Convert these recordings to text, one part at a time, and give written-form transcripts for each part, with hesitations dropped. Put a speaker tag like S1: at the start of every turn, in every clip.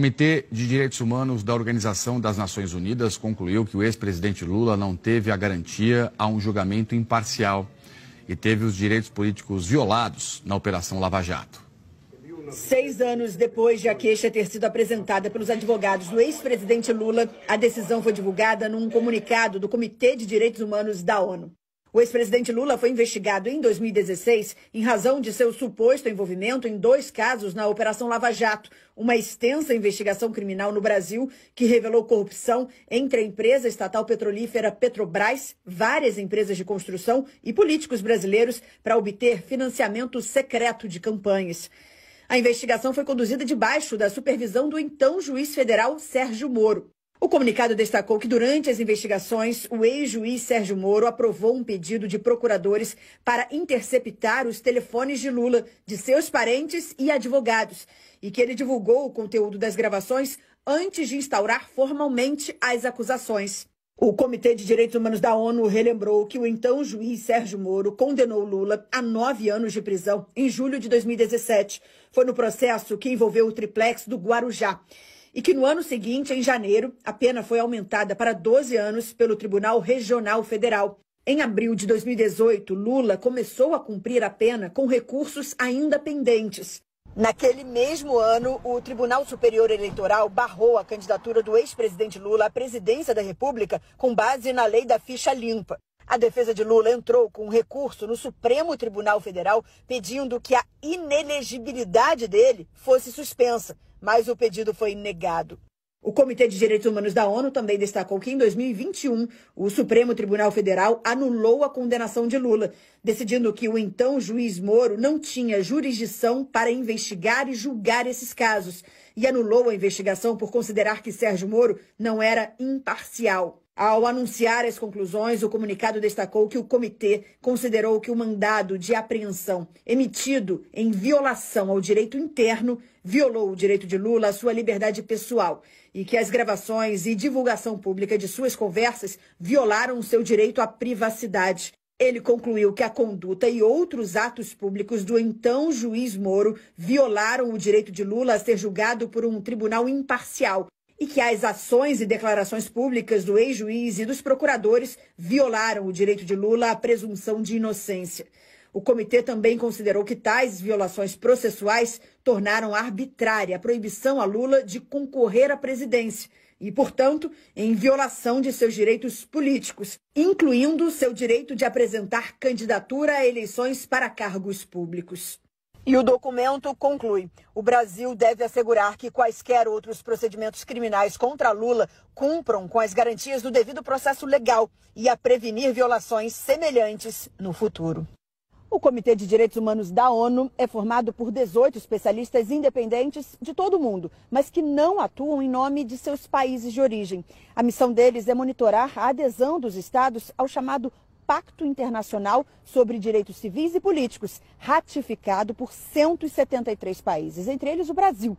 S1: O Comitê de Direitos Humanos da Organização das Nações Unidas concluiu que o ex-presidente Lula não teve a garantia a um julgamento imparcial e teve os direitos políticos violados na Operação Lava Jato.
S2: 6 anos depois de a queixa ter sido apresentada pelos advogados do ex-presidente Lula, a decisão foi divulgada num comunicado do Comitê de Direitos Humanos da ONU. O ex-presidente Lula foi investigado em 2016 em razão de seu suposto envolvimento em 2 casos na Operação Lava Jato, uma extensa investigação criminal no Brasil que revelou corrupção entre a empresa estatal petrolífera Petrobras, várias empresas de construção e políticos brasileiros para obter financiamento secreto de campanhas. A investigação foi conduzida debaixo da supervisão do então juiz federal Sérgio Moro. O comunicado destacou que durante as investigações, o ex-juiz Sérgio Moro aprovou um pedido de procuradores para interceptar os telefones de Lula, de seus parentes e advogados, e que ele divulgou o conteúdo das gravações antes de instaurar formalmente as acusações. O Comitê de Direitos Humanos da ONU relembrou que o então juiz Sérgio Moro condenou Lula a 9 anos de prisão em julho de 2017. Foi no processo que envolveu o triplex do Guarujá. E que no ano seguinte, em janeiro, a pena foi aumentada para 12 anos pelo Tribunal Regional Federal. Em abril de 2018, Lula começou a cumprir a pena com recursos ainda pendentes. Naquele mesmo ano, o Tribunal Superior Eleitoral barrou a candidatura do ex-presidente Lula à presidência da República com base na lei da ficha limpa. A defesa de Lula entrou com um recurso no Supremo Tribunal Federal pedindo que a inelegibilidade dele fosse suspensa, mas o pedido foi negado. O Comitê de Direitos Humanos da ONU também destacou que em 2021 o Supremo Tribunal Federal anulou a condenação de Lula, decidindo que o então juiz Moro não tinha jurisdição para investigar e julgar esses casos, e anulou a investigação por considerar que Sérgio Moro não era imparcial. Ao anunciar as conclusões, o comunicado destacou que o comitê considerou que o mandado de apreensão emitido em violação ao direito interno violou o direito de Lula à sua liberdade pessoal e que as gravações e divulgação pública de suas conversas violaram o seu direito à privacidade. Ele concluiu que a conduta e outros atos públicos do então juiz Moro violaram o direito de Lula a ser julgado por um tribunal imparcial e que as ações e declarações públicas do ex-juiz e dos procuradores violaram o direito de Lula à presunção de inocência. O comitê também considerou que tais violações processuais tornaram arbitrária a proibição a Lula de concorrer à presidência e, portanto, em violação de seus direitos políticos, incluindo seu direito de apresentar candidatura a eleições para cargos públicos. E o documento conclui: o Brasil deve assegurar que quaisquer outros procedimentos criminais contra Lula cumpram com as garantias do devido processo legal e a prevenir violações semelhantes no futuro. O Comitê de Direitos Humanos da ONU é formado por 18 especialistas independentes de todo o mundo, mas que não atuam em nome de seus países de origem. A missão deles é monitorar a adesão dos estados ao chamado Pacto Internacional sobre Direitos Civis e Políticos, ratificado por 173 países, entre eles o Brasil.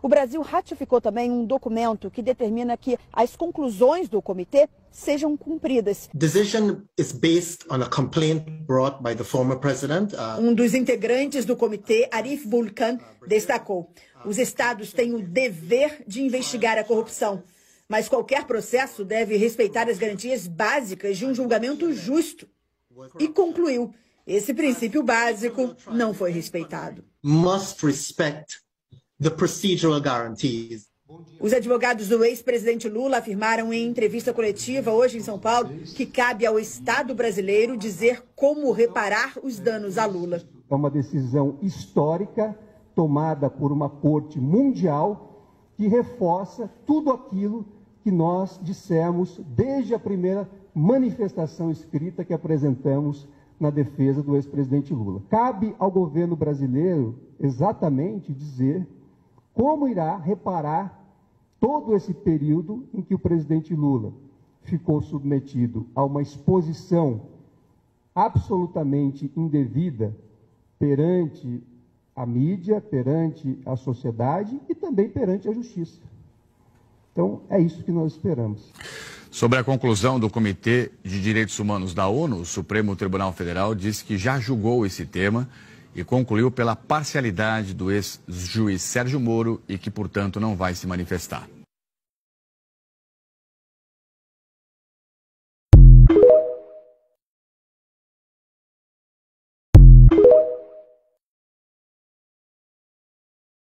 S2: O Brasil ratificou também um documento que determina que as conclusões do comitê sejam cumpridas.
S3: Decision is based on a complaint brought by the former president.
S2: Um dos integrantes do comitê, Arif Vulcan, destacou: os estados têm o dever de investigar a corrupção, mas qualquer processo deve respeitar as garantias básicas de um julgamento justo. E concluiu: esse princípio básico não foi respeitado.
S3: Must respect the procedural guarantees.
S2: Os advogados do ex-presidente Lula afirmaram em entrevista coletiva hoje em São Paulo que cabe ao Estado brasileiro dizer como reparar os danos a Lula.
S4: É uma decisão histórica tomada por uma corte mundial que reforça tudo aquilo que nós dissemos desde a primeira manifestação escrita que apresentamos na defesa do ex-presidente Lula. Cabe ao governo brasileiro exatamente dizer como irá reparar todo esse período em que o presidente Lula ficou submetido a uma exposição absolutamente indevida perante a mídia, perante a sociedade e também perante a justiça. Então, é isso que nós esperamos.
S1: Sobre a conclusão do Comitê de Direitos Humanos da ONU, o Supremo Tribunal Federal disse que já julgou esse tema e concluiu pela parcialidade do ex-juiz Sérgio Moro e que, portanto, não vai se manifestar.